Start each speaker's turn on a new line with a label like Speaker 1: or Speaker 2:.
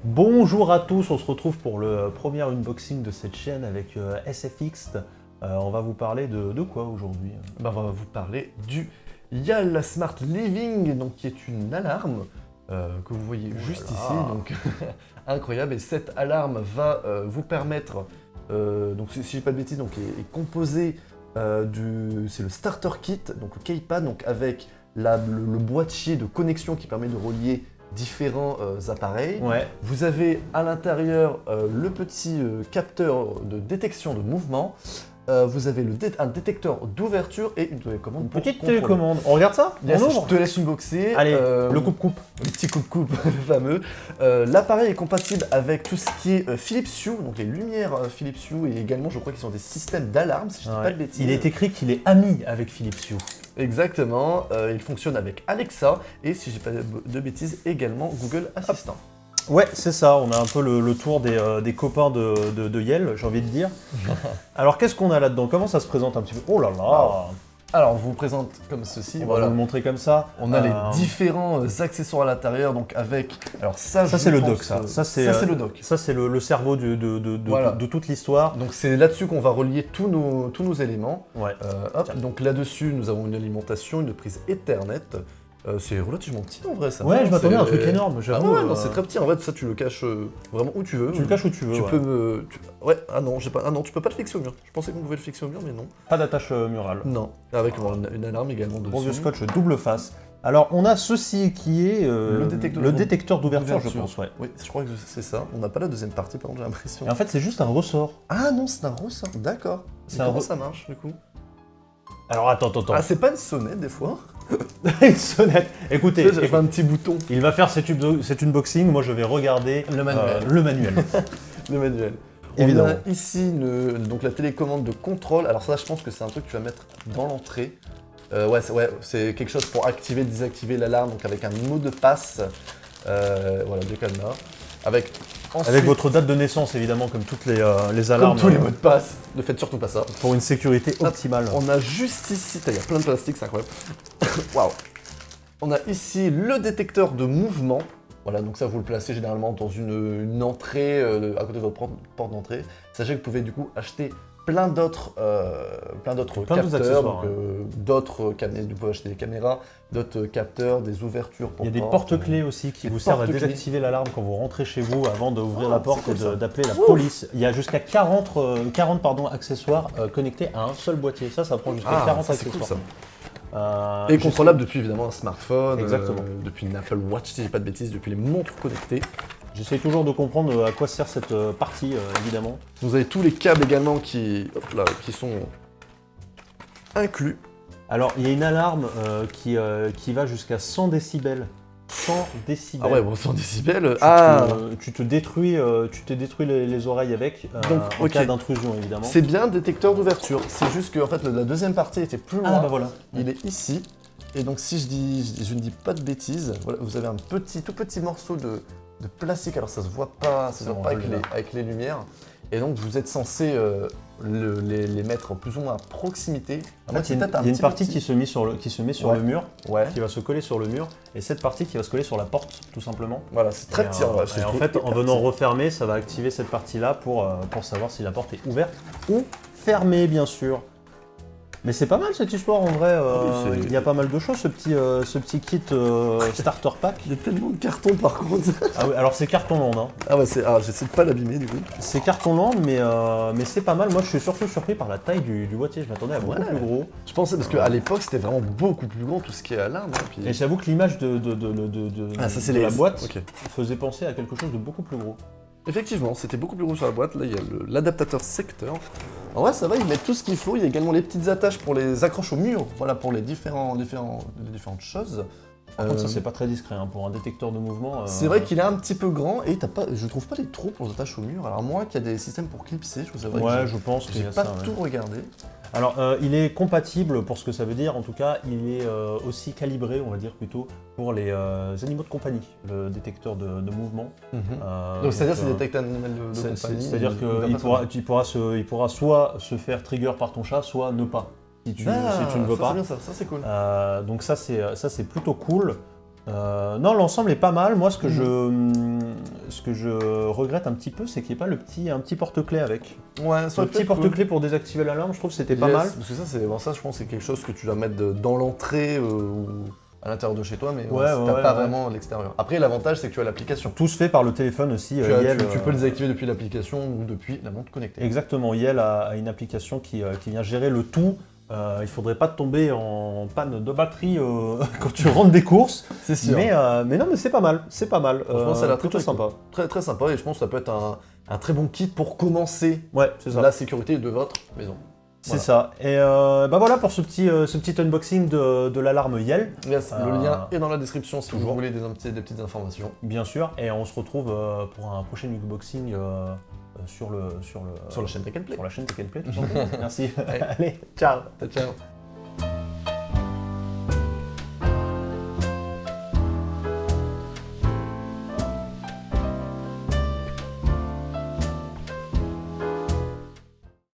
Speaker 1: Bonjour à tous, on se retrouve pour le premier unboxing de cette chaîne avec SFX. On va vous parler de quoi aujourd'hui?
Speaker 2: On va vous parler du Yal Smart Living, donc, qui est une alarme que vous voyez juste ici. Donc, incroyable. Et cette alarme va vous permettre, donc si je dis pas de bêtises, donc, est composée c'est le starter kit, donc le keypad, donc avec le boîtier de connexion qui permet de relier différents appareils.
Speaker 1: Ouais.
Speaker 2: Vous avez à l'intérieur le petit capteur de détection de mouvement. Vous avez un détecteur d'ouverture et une télécommande.
Speaker 1: Une petite télécommande. On regarde ça?
Speaker 2: Yes,
Speaker 1: On ouvre?
Speaker 2: je te laisse unboxer.
Speaker 1: Allez, le coupe-coupe.
Speaker 2: Le petit coupe-coupe, le fameux. L'appareil est compatible avec tout ce qui est Philips Hue, donc les lumières Philips Hue, et également je crois qu'ils sont des systèmes d'alarme, si je ne dis pas de bêtises.
Speaker 1: Il est écrit qu'il est ami avec Philips Hue.
Speaker 2: Exactement, il fonctionne avec Alexa et si je dis pas de bêtises, également Google Assistant.
Speaker 1: Ouais, c'est ça, on a un peu le tour des copains de Yale, j'ai envie de dire. Alors qu'est-ce qu'on a là-dedans? Comment ça se présente un petit peu? Oh là là!
Speaker 2: Alors, on vous présente comme ceci.
Speaker 1: On va vous le montrer comme ça.
Speaker 2: On a les différents accessoires à l'intérieur, donc avec... Alors ça
Speaker 1: c'est le dock, ça. Ça, c'est
Speaker 2: le dock.
Speaker 1: Ça, c'est le cerveau de toute l'histoire.
Speaker 2: Donc c'est là-dessus qu'on va relier tous nos éléments.
Speaker 1: Ouais.
Speaker 2: Donc là-dessus, nous avons une alimentation, une prise Ethernet. C'est relativement petit en vrai, ça.
Speaker 1: Ouais, je m'attendais à un truc énorme, j'avoue.
Speaker 2: Ah ouais, non, c'est très petit. En fait, ça, tu le caches vraiment où tu veux.
Speaker 1: Tu le caches où tu veux.
Speaker 2: Tu peux me... Ouais, ah non, tu peux pas le fixer au mur. Je pensais qu'on pouvait le fixer au mur, mais non.
Speaker 1: Pas d'attache murale.
Speaker 2: Non, avec une alarme également dessus.
Speaker 1: Bon vieux scotch double face. Alors, on a ceci qui est le détecteur d'ouverture, je pense, ouais.
Speaker 2: Oui, je crois que c'est ça. On n'a pas la deuxième partie, par contre, j'ai l'impression.
Speaker 1: Et en fait, c'est juste un ressort.
Speaker 2: Ah non, c'est un ressort, d'accord. Comment ça marche, du coup?
Speaker 1: Alors, attends.
Speaker 2: Ah, c'est pas une sonnette, des fois?
Speaker 1: Une sonnette. Écoutez,
Speaker 2: j'ai un petit bouton.
Speaker 1: Il va faire cet unboxing, moi je vais regarder
Speaker 2: le manuel.
Speaker 1: Le manuel.
Speaker 2: Le manuel.
Speaker 1: Évidemment.
Speaker 2: On a ici donc la télécommande de contrôle. Alors ça, je pense que c'est un truc que tu vas mettre dans l'entrée. Ouais, c'est quelque chose pour activer, désactiver l'alarme, donc avec un mot de passe. Voilà, des cadenas. Avec
Speaker 1: votre date de naissance, évidemment, comme toutes les alarmes.
Speaker 2: Comme tous les mots de passe. Ne faites surtout pas ça.
Speaker 1: Pour une sécurité optimale.
Speaker 2: On a juste ici, il y a plein de plastique, c'est incroyable. Waouh. On a ici le détecteur de mouvement. Voilà, donc ça vous le placez généralement dans une entrée, à côté de votre porte d'entrée. Sachez que vous pouvez du coup acheter plein d'autres capteurs, vous pouvez acheter des caméras, d'autres capteurs, des ouvertures pour
Speaker 1: Il y a des porte-clés aussi qui vous servent à désactiver l'alarme quand vous rentrez chez vous avant d'ouvrir la porte et d'appeler la police. Il y a jusqu'à 40 accessoires connectés à un seul boîtier. Ça prend jusqu'à 40 accessoires.
Speaker 2: Cool, ça. Et contrôlable depuis évidemment un smartphone, depuis une Apple Watch, si je dis pas de bêtises, depuis les montres connectées.
Speaker 1: J'essaie toujours de comprendre à quoi sert cette partie, évidemment.
Speaker 2: Vous avez tous les câbles également qui sont inclus.
Speaker 1: Alors, il y a une alarme qui va jusqu'à 100 décibels. 100 décibels.
Speaker 2: Ah ouais, bon, 100 décibels.
Speaker 1: Tu te détruis les oreilles avec, en cas d'intrusion, évidemment.
Speaker 2: C'est bien détecteur d'ouverture. C'est juste que en fait, la deuxième partie était plus loin.
Speaker 1: Ah bah voilà.
Speaker 2: Il est ici. Et donc, si je ne dis pas de bêtises, voilà, vous avez un tout petit morceau de plastique. Alors, ça se voit pas, avec les lumières. Et donc, vous êtes censé les mettre plus ou moins à proximité.
Speaker 1: En fait, il y a une partie qui se met sur le mur, qui va se coller sur le mur, et cette partie qui va se coller sur la porte, tout simplement.
Speaker 2: Voilà, c'est très petit.
Speaker 1: En fait, en venant refermer, ça va activer cette partie-là pour savoir si la porte est ouverte ou fermée, bien sûr. Mais c'est pas mal cette histoire en vrai, il y a pas mal de choses, ce petit kit starter pack.
Speaker 2: Il y a tellement de cartons par contre.
Speaker 1: Ah oui, alors c'est carton land. Hein.
Speaker 2: Ah ouais, j'essaie de pas l'abîmer du coup.
Speaker 1: C'est carton land, mais c'est pas mal. Moi je suis surtout surpris par la taille du boîtier, je m'attendais à beaucoup plus gros.
Speaker 2: Je pensais, parce qu'à l'époque c'était vraiment beaucoup plus grand tout ce qui est alarme.
Speaker 1: Et j'avoue que l'image de la boîte faisait penser à quelque chose de beaucoup plus gros.
Speaker 2: Effectivement, c'était beaucoup plus gros sur la boîte. Là, il y a l'adaptateur secteur. En vrai, ça va, ils mettent tout ce qu'il faut. Il y a également les petites attaches pour les accroches au mur. Voilà, pour les différentes choses.
Speaker 1: Par contre, ça, c'est pas très discret hein, pour un détecteur de mouvement.
Speaker 2: C'est vrai qu'il est un petit peu grand et je trouve pas les trous pour les attaches au mur. Alors, moi, qu'il y a des systèmes pour clipser,
Speaker 1: je pense que
Speaker 2: j'ai pas tout regardé.
Speaker 1: Alors, il est compatible pour ce que ça veut dire. En tout cas, il est aussi calibré, on va dire plutôt, pour les animaux de compagnie, le détecteur de mouvement.
Speaker 2: Donc, c'est-à-dire c'est détecte un animal de compagnie.
Speaker 1: C'est-à-dire qu'il pourra soit se faire trigger par ton chat, soit ne pas, si tu ne veux pas.
Speaker 2: C'est bien ça c'est cool.
Speaker 1: Donc ça, c'est plutôt cool. Non, l'ensemble est pas mal. Moi, ce que je regrette un petit peu, c'est qu'il n'y ait pas un petit porte-clés avec.
Speaker 2: Ouais,
Speaker 1: Le petit porte-clés pour désactiver l'alarme, je trouve que c'était pas mal.
Speaker 2: Parce que ça, je pense que c'est quelque chose que tu dois mettre dans l'entrée ou à l'intérieur de chez toi, mais t'as pas vraiment à l'extérieur. Après, l'avantage, c'est que tu as l'application.
Speaker 1: Tout se fait par le téléphone aussi.
Speaker 2: Tu peux le désactiver depuis l'application ou depuis la montre connectée.
Speaker 1: Exactement, Yel a une application qui vient gérer le tout. Il faudrait pas tomber en panne de batterie quand tu rentres des courses.
Speaker 2: C'est sûr.
Speaker 1: Mais non, mais c'est pas mal.
Speaker 2: Franchement, ça a l'air
Speaker 1: plutôt sympa.
Speaker 2: Très très sympa et je pense que ça peut être un très bon kit pour commencer
Speaker 1: C'est ça.
Speaker 2: la sécurité de votre maison.
Speaker 1: C'est ça. Et voilà pour ce petit unboxing de l'alarme Yel.
Speaker 2: Yes, le lien est dans la description si vous voulez des petites informations.
Speaker 1: Bien sûr. Et on se retrouve pour un prochain unboxing sur la chaîne Tech Play. Tout simplement. Merci.
Speaker 2: Allez.
Speaker 1: Allez, ciao.
Speaker 2: Ciao.